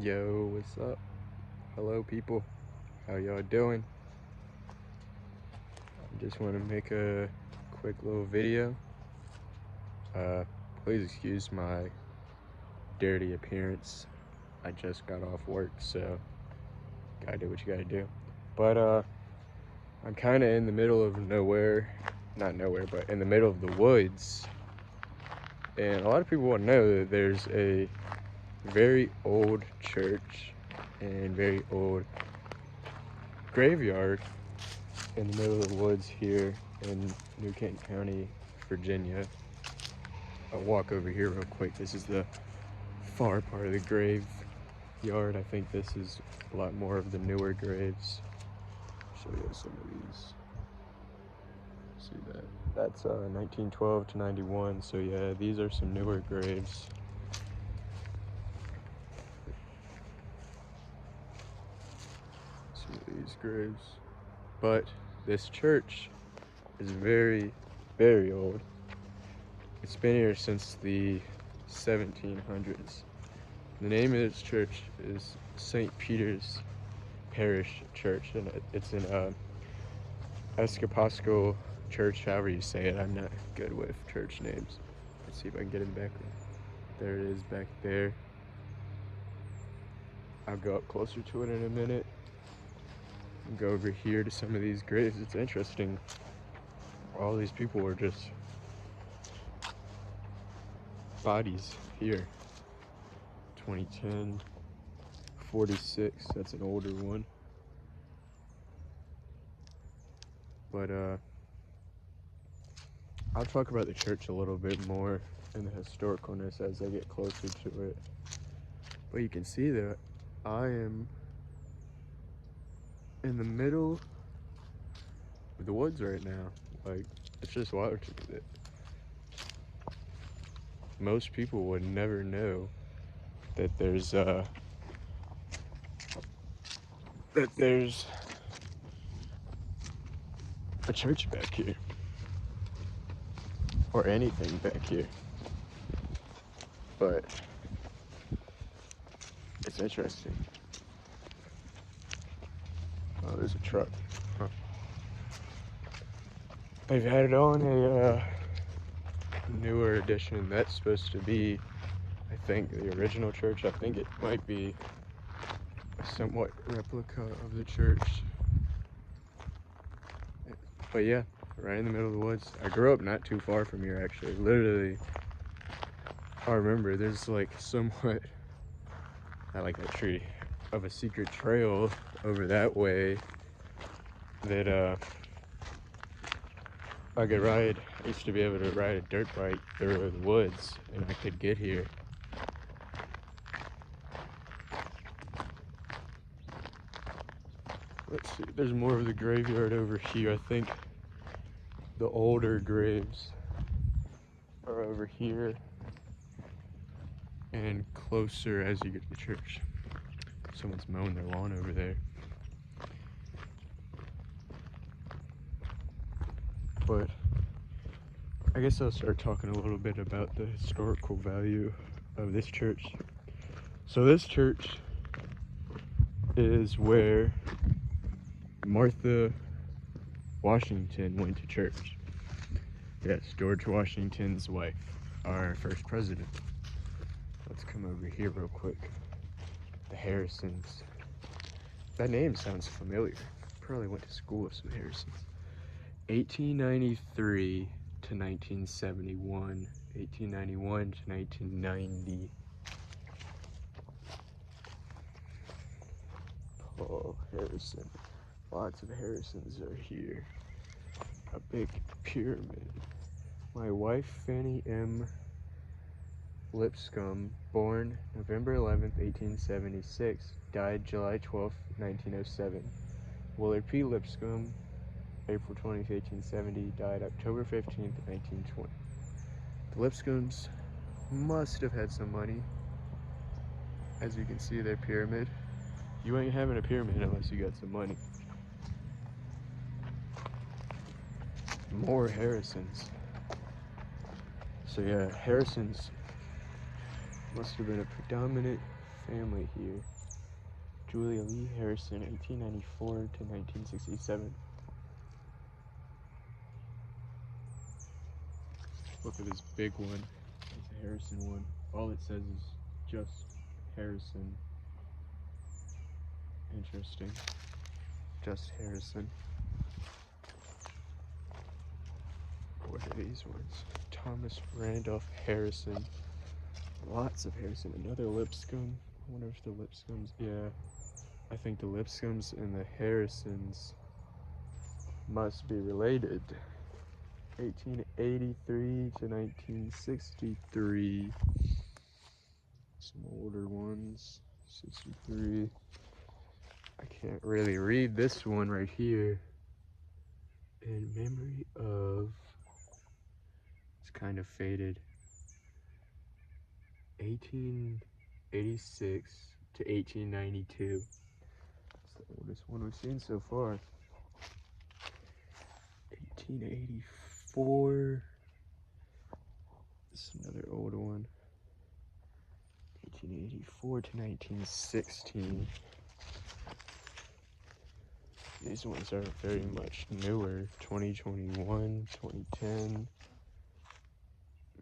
Yo, what's up? Hello, people. How y'all doing? I just want to make a quick little video. Uh, Please excuse my dirty appearance. I just got off work, so gotta do what you gotta do. But I'm kind of in the middle of nowhere, not nowhere, but in the middle of the woods. And a lot of people want to know that there's a very old church and very old graveyard in the middle of the woods here in New Kent County, Virginia. I'll walk over here real quick. This is the far part of the graveyard. I think this is a lot more of the newer graves. Show you some of these. See that? That's 1912 to 91. So yeah, these are some newer graves. Some of these graves. But this church is very, very old. It's been here since the 1700s. The name of this church is St. Peter's Parish Church, and it's an Episcopal church, however you say it. I'm not good with church names. Let's see if I can get in the background. There it is back there. I'll go up closer to it in a minute. And go over here to some of these graves. It's interesting. All these people were just bodies here. 2010, 46, that's an older one. But I'll talk about the church a little bit more and the historicalness as I get closer to it. But you can see that I am in the middle of the woods right now. Like, it's just wild to me that most people would never know that there's a church back here or anything back here. But it's interesting. Oh, there's a truck. Huh. They've added on a newer edition. That's supposed to be, I think, the original church. I think it might be a somewhat replica of the church. But yeah, right in the middle of the woods. I grew up not too far from here, actually. Literally, I remember there's like somewhat, I like that tree, of a secret trail over that way that I could ride. I used to be able to ride a dirt bike through the woods, and I could get here. Let's see, there's more of the graveyard over here. I think the older graves are over here and closer as you get to the church. Someone's mowing their lawn over there. But I guess I'll start talking a little bit about the historical value of this church. So this church is where Martha Washington went to church. Yes, George Washington's wife, our first president. Let's come over here real quick. The Harrisons. That name sounds familiar. Probably went to school with some Harrisons. 1893 to 1971. 1891 to 1990. Paul Harrison. Lots of Harrisons are here. A big pyramid. My wife, Fanny M. Lipscomb, born November 11th, 1876, died July 12th, 1907. Willard P. Lipscomb, April 20th, 1870, died October 15th, 1920. The Lipscombs must have had some money. As you can see, their pyramid. You ain't having a pyramid unless you got some money. More Harrisons. So yeah, Harrisons must have been a predominant family here. Julia Lee Harrison, 1894 to 1967. Look at this big one. It's a Harrison one. All it says is just Harrison. Interesting. Just Harrison. What are these ones? Thomas Randolph Harrison. Lots of Harrison. Another Lipscomb. I wonder if the Lipscombs, yeah. I think the Lipscombs and the Harrisons must be related. 1883 to 1963. Some older ones. 63. I can't really read this one right here. In memory of, it's kind of faded. 1886 to 1892. It's the oldest one we've seen so far. 1884. This is another old one. 1884 to 1916. These ones are very much newer. 2021, 2010,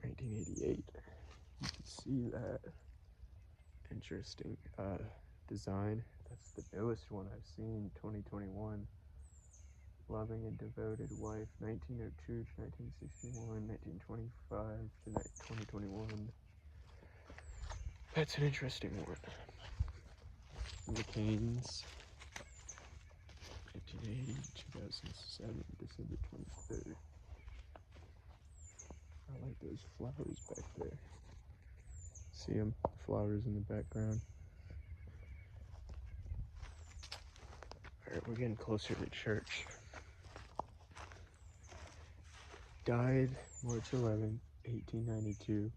1988. You can see that. Interesting design. That's the newest one I've seen, 2021. Loving and Devoted Wife, 1902 to 1961, 1925 to 2021. That's an interesting one. McCain's, 1980 2007, December 23rd. I like those flowers back there. See them? Flowers in the background. Alright, we're getting closer to church. Died March 11, 1892,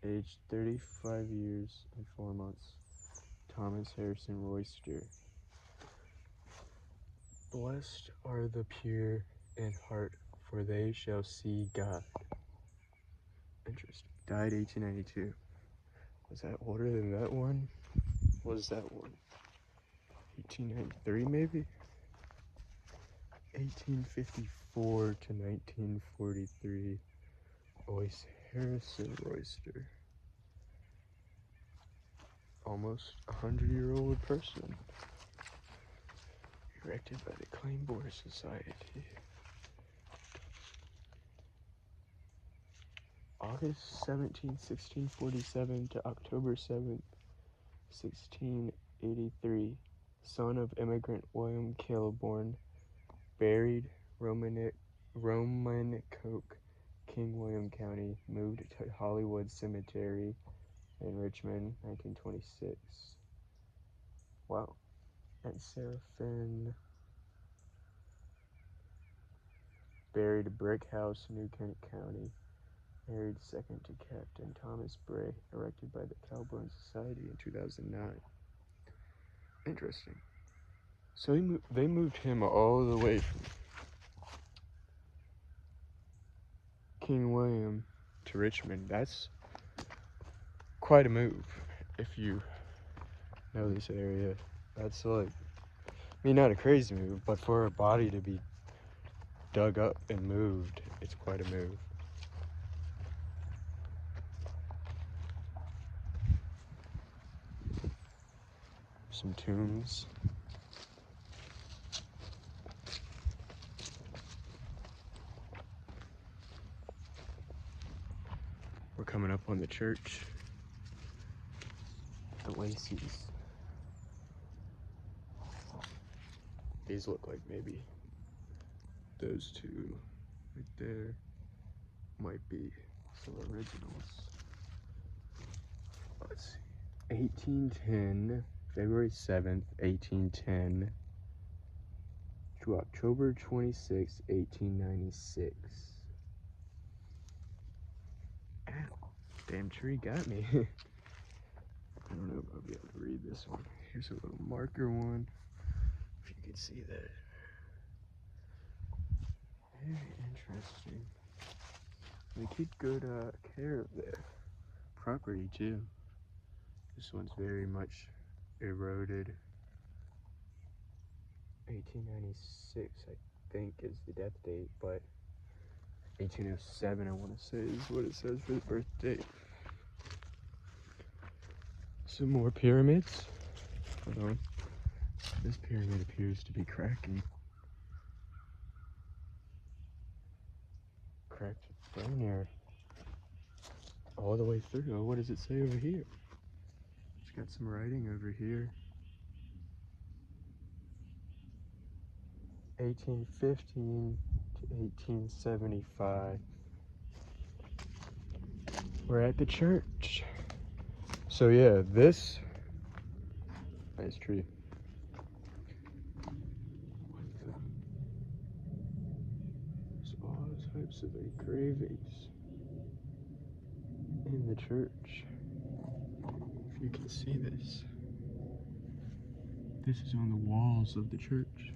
aged 35 years and 4 months. Thomas Harrison Royster. Blessed are the pure in heart, for they shall see God. Interesting. Died 1892. Was that older than that one? What is that one? 1893 maybe? 1854 to 1943. Boyce Harrison Royster. Almost 100-year-old person. Erected by the Claiborne Society. August 17, 1647 to October 7, 1683. Son of immigrant William Claiborne. Buried Romancoke, King William County. Moved to Hollywood Cemetery in Richmond, 1926. Wow. And Seraphin. Buried Brick House, New Kent County. Married second to Captain Thomas Bray. Erected by the Claiborne Society in 2009. Interesting. So they moved him all the way from King William to Richmond. That's quite a move if you know this area. That's like, I mean, not a crazy move, but for a body to be dug up and moved, it's quite a move. Some tombs. We're coming up on the church. The Lacey's. These look like maybe those two right there might be some originals. Let's see. 1810, February 7th, 1810 to October 26th, 1896. Ow, damn tree got me. I don't know if I'll be able to read this one. Here's a little marker one, if you can see that. Very interesting. They keep good care of their property too. This one's very much eroded. 1896, I think, is the death date, but 1807, I want to say, is what it says for the birth date. Some more pyramids. Hold on. This pyramid appears to be cracking. Cracked down there. All the way through. Oh, what does it say over here? It's got some writing over here. 1815 to 1875. We're at the church. So yeah, this nice tree. There's all types of engravings in the church. If you can see this. This is on the walls of the church.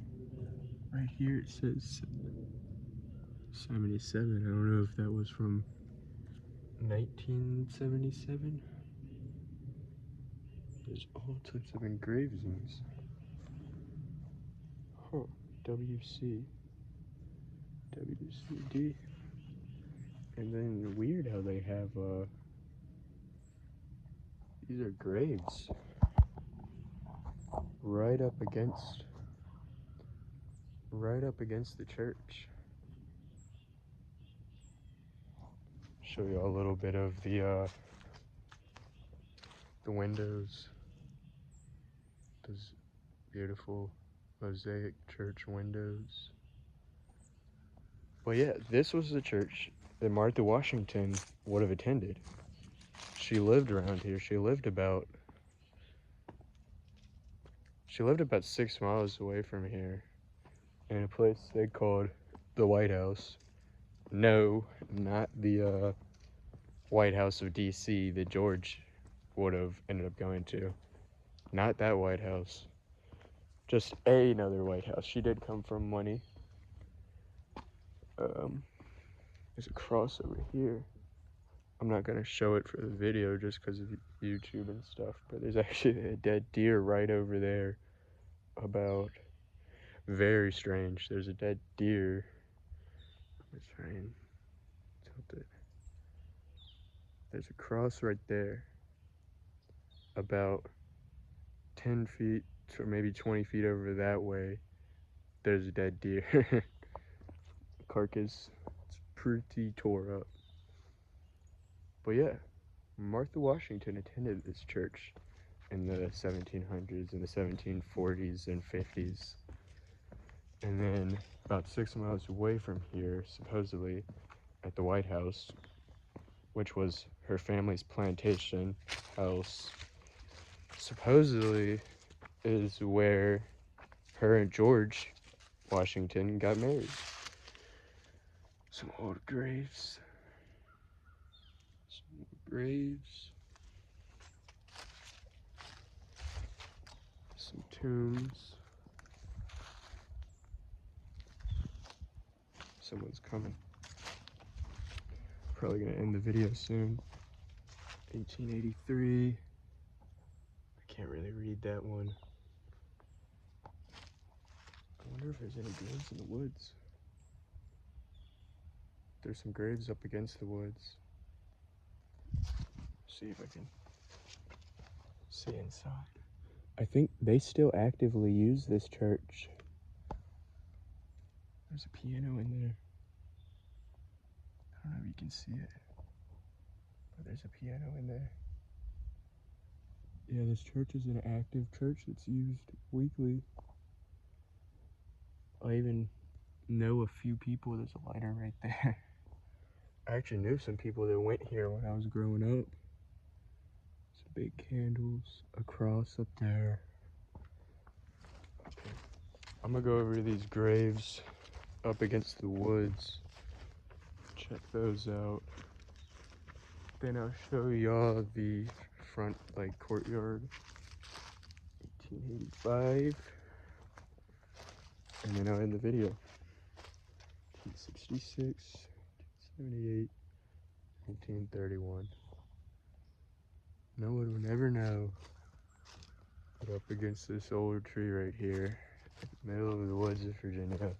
Right here it says 77. I don't know if that was from 1977. There's all types of engravings. Huh. WC. WCD. And then weird how they have, these are graves. Right up against the church. Show you a little bit of the windows. Those beautiful mosaic church windows. But yeah, this was the church that Martha Washington would have attended. She lived around here. She lived about 6 miles away from here in a place they called the White House. No, not the White House of DC that George would have ended up going to. Not that White House. Just another White House. She did come from money. There's a cross over here. I'm not gonna show it for the video just because of YouTube and stuff, but there's actually a dead deer right over there. About very strange. There's a dead deer. Let's try and tilt it. There's a cross right there. About 10 feet or maybe 20 feet over that way. There's a dead deer. Carcass. It's pretty tore up. But yeah, Martha Washington attended this church in the 1700s and the 1740s and 50s. And then about 6 miles away from here, supposedly at the White House, which was her family's plantation house, supposedly is where her and George Washington got married. Some old graves. Some old graves. Some tombs. Someone's coming. Probably gonna end the video soon. 1883. I can't really read that one. I wonder if there's any graves in the woods. There's some graves up against the woods. See if I can see inside. I think they still actively use this church. There's a piano in there. I don't know if you can see it, but there's a piano in there. Yeah, this church is an active church that's used weekly. I even know a few people. There's a lighter right there. I actually knew some people that went here when I was growing up. Some big candles, a cross up there. Okay. I'm gonna go over to these graves up against the woods. Check those out. Then I'll show y'all the front courtyard. 1885. And then I'll end the video. 1866, 1878, 1931. No one will never know. But up against this old tree right here, in the middle of the woods of Virginia,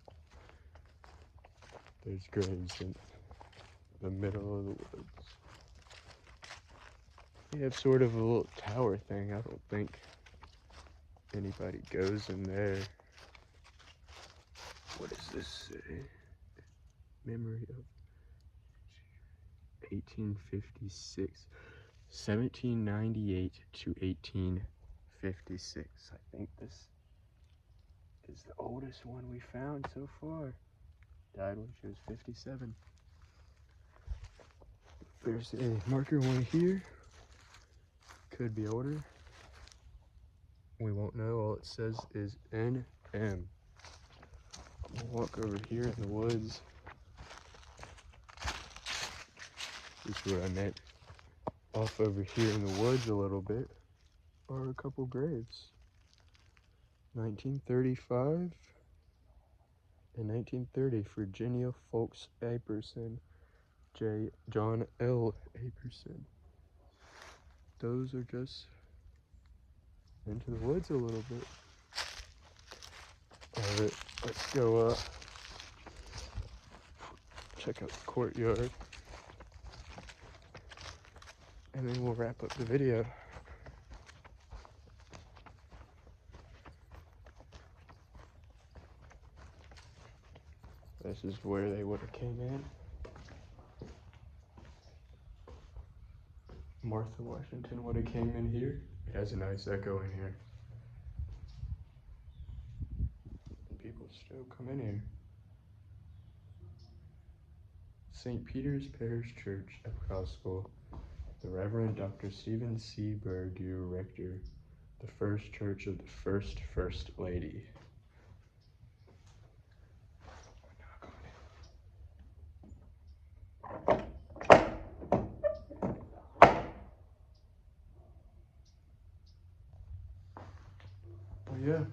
there's graves in the middle of the woods. They have sort of a little tower thing. I don't think anybody goes in there. What does this say? Memory of 1856, 1798 to 1856. I think this is the oldest one we found so far. Died when she was 57. There's a marker one here. Could be older. We won't know. All it says is NM. We'll walk over here in the woods. This is what I meant. Off over here in the woods a little bit are a couple graves. 1935 and 1930, Virginia Folks Aperson, John L. Aperson. Those are just into the woods a little bit. All right, let's go check out the courtyard, and then we'll wrap up the video. This is where they would have came in. Martha Washington would have came in here. It has a nice echo in here. And people still come in here. St. Peter's Parish Church, Episcopal, the Reverend Dr. Stephen C. Bergue, Rector, the First Church of the First Lady. Yeah,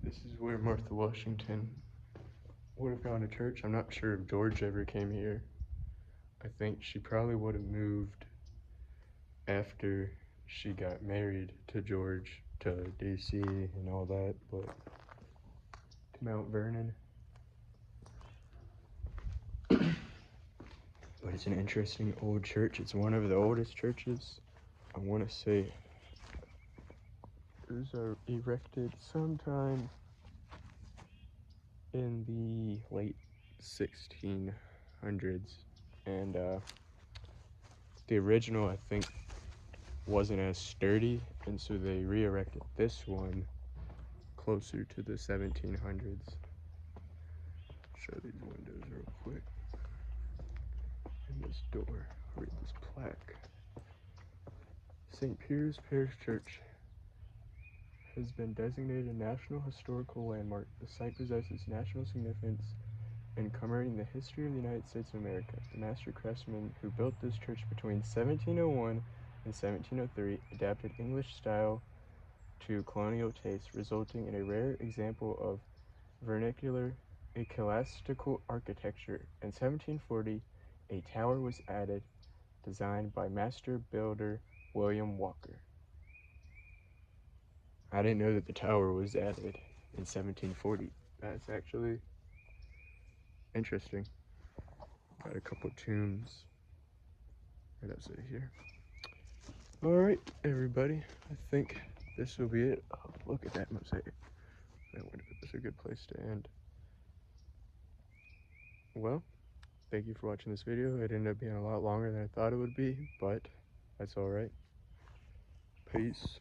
this is where Martha Washington would have gone to church. I'm not sure if George ever came here. I think she probably would have moved after she got married to George to DC and all that, but to Mount Vernon. But it's an interesting old church. It's one of the oldest churches. I want to say it was erected sometime in the late 1600s, and the original, I think, wasn't as sturdy, and so they re-erected this one closer to the 1700s. Show these windows real quick. And this door, read this plaque. St. Peter's Parish Church has been designated a National Historical Landmark. The site possesses national significance in commemorating the history of the United States of America. The master craftsman who built this church between 1701 and 1703 adapted English style to colonial taste, resulting in a rare example of vernacular ecclesiastical architecture. In 1740, a tower was added, designed by master builder William Walker. I didn't know that the tower was added in 1740. That's actually interesting. Got a couple tombs right outside here. All right, everybody. I think this will be it. Oh, look at that mosaic. That's a good place to end. Well, thank you for watching this video. It ended up being a lot longer than I thought it would be, but that's all right. Peace.